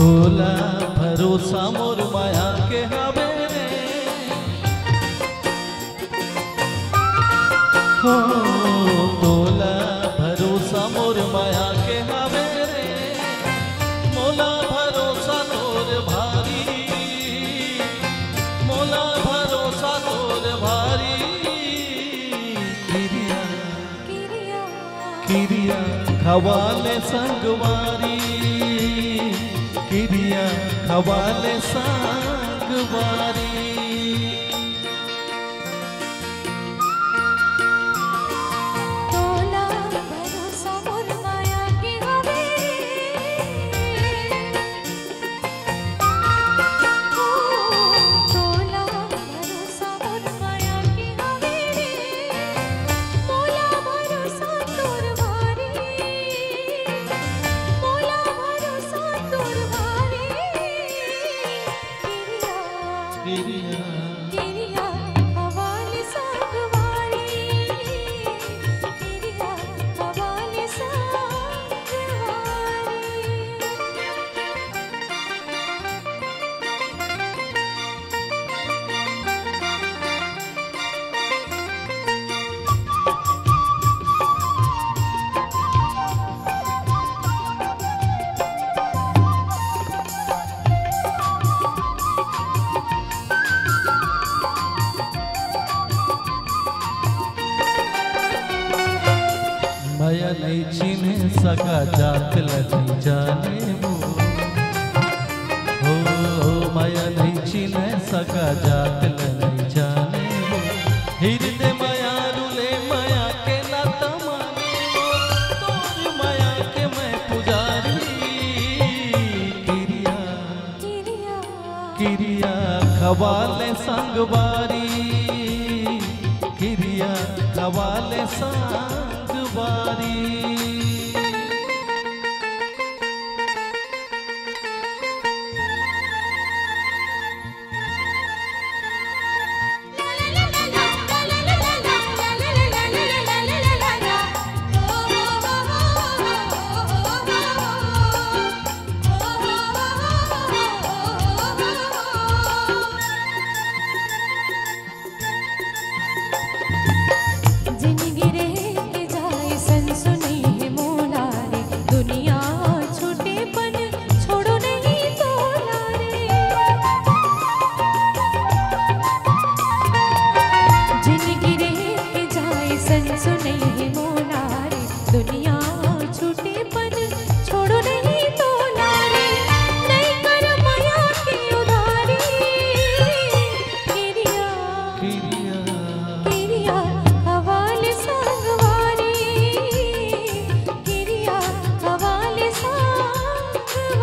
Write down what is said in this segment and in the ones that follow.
तोला भरोसा मोर माया के हवे रे, हो तोला भरोसा मोर माया के हवे रे, मोला भरोसा तोर भारी, मोला भरोसा तोर भारी। किरिया किरिया किरिया खवाले संगवारी, किरिया खवाले संगवारी। तोला भरोसा मोर माया के हवे हो, तोला भरोसा मोर माया के हवे मोला भरोसा तोर भारी, मोला भरोसा तोर भारी। किरिया किरिया हवाले संगवारी, किरिया हवाले संगवारी। माया नहीं चिन्ह सका जात नहीं जाने वो, हो माया नहीं चिन्ह सका जात नहीं जाने वो, हृदय माया रुले माया के ना तमाने वो, तोर माया के मैं पुजारी। किरिया किरिया किरिया खवाले संगवारी, किरिया खवाले संगवारी। जिंदगी रह के जाए सनसनी है मोला रे, दुनिया छोटेपन छोड़ो नहीं तोला रे। जिंदगी रह के जाए सनसनी है मोला रे, दुनिया छोटेपन छोड़ो नहीं तोला रे। नहीं कर माया की उधारी, किरिया किरिया किरिया हवाले संगवारी, किरिया हवाले संगवारी।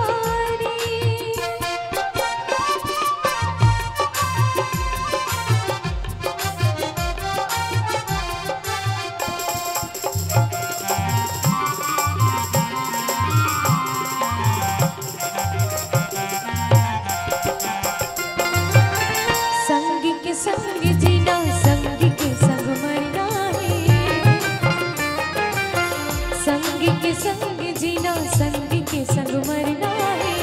संग के संग जीना, संग के संग मरना है, संग के संग जीना, संग के संग मरना है।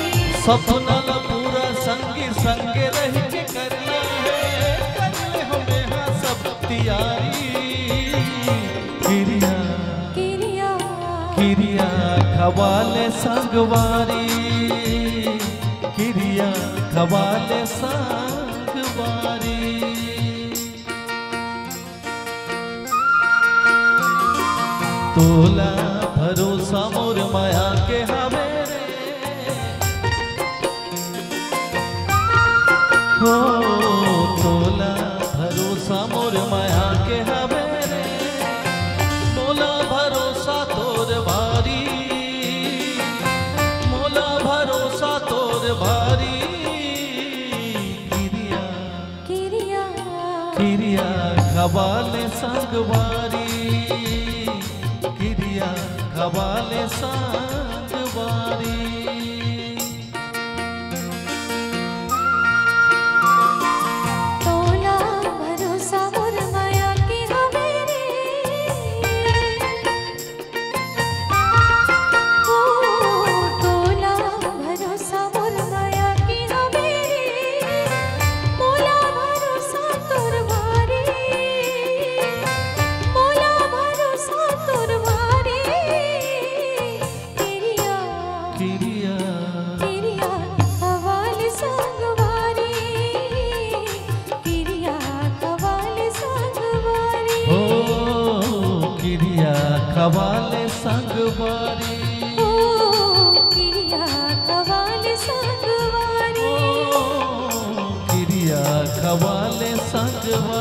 सपना ला पूरा संगे संगे रह के करना है, कर ले हमें हाँ सब तैयारी। किरिया किरिया किरिया खवाले संगवारी, किरिया खवाले संगवारी। तोला भरोसा मोर माया के हवे रे, हो तोला भरोसा मोर माया के हवे रे, मोला भरोसा तोर भारी, मोला भरोसा तोर भारी। किरिया किरिया किरिया खवाले संगवारी, किरिया खवाले संगवारी। तोला भरोसा मोर माया के हवे रे, हो तोला भरोसा मोर खवाले संगवारी ओ किरिया खवाले संगवारी ओ किरिया खवाले संगवारी